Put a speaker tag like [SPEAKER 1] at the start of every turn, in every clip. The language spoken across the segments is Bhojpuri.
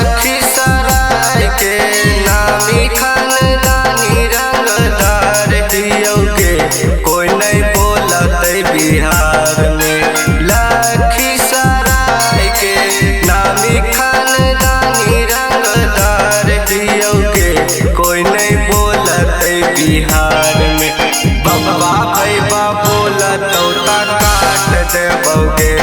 [SPEAKER 1] लखीसराय के नामी खानदानी रंगदार हियो के कोई नहीं बोलत बिहार में। लखीसराय के नामी खानदानी रंगदार हियो के कोई नहीं बोलत बिहार में। बब्बा भैया बोलत ता काट देबोगे,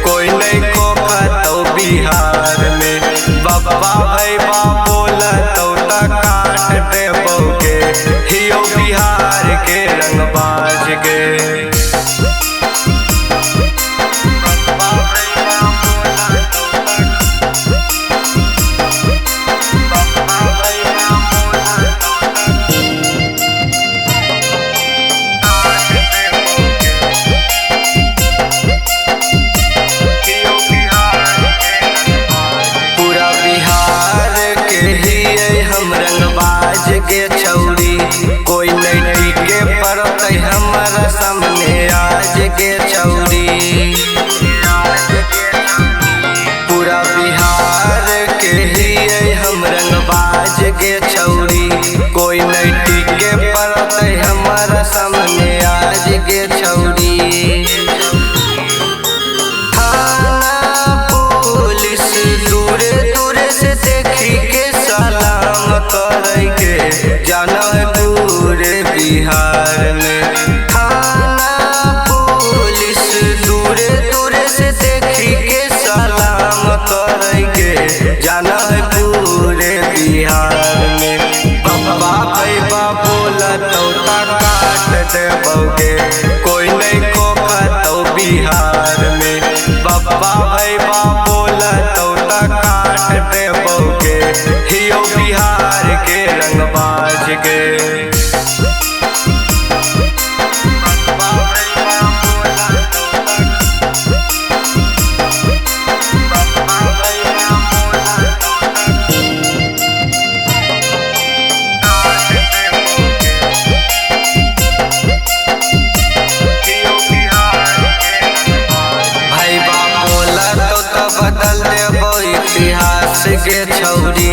[SPEAKER 1] कोई नहीं खोखतो बिहार में। बब्बा भैया बोलत ता काट देबोगे, हियो बिहार के रंगबाज गे। के छौरी कोई नहीं टिके पड़ते हमारा सामने आज के छौरी। पूरा बिहार के हिये हम रंगबाज के छौरी, कोई नहीं टिके पड़ते हमारा सामने आज के छौरी। थाना पुलिस दूरे दूरे से देखी के सलाम करेंगे, जाना है पूरे बिहार में। थाना पुलिस दूरे दूरे से देखी के सलाम करेंगे, जाना है पूरे बिहार में। बब्बा भैया बोलत ता काट देबोगे, कोई नहीं खोखतो बिहार में। बब्बा भैया बोलत ता काट देबोगे, हियो बिहार के रंगबाज गे। बदल देबो इतिहास के छौरी,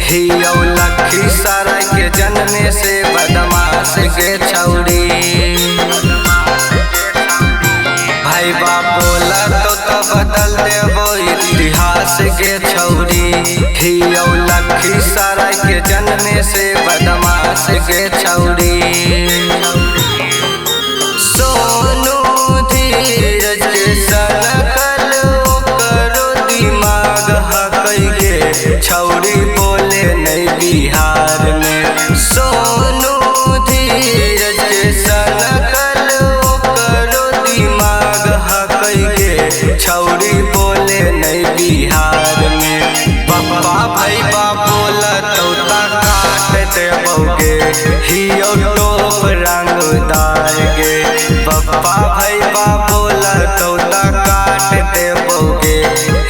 [SPEAKER 1] हियो लखीसराय के जनने से बदमाश के छौरी। भाई बाप बोलत तो बदल देबो इतिहास के छौरी, हियो लखीसराय के जनने से बदमाश के छौरी। सोनू धीरज के सनकल छौरी बोले नहीं बिहार में। सोनू धीरज के सनकल करो दिमाग हकई के, छौरी बोले नहीं बिहार में। बब्बा भैया बोलत ता काट देबोगे, हियो टोप रंगदार गे। बब्बा भैया बोलत ता काट देबोगे,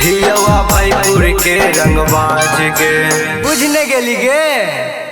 [SPEAKER 1] हियो भाईपुर के रंगबाज गे। बुझने गेली गे।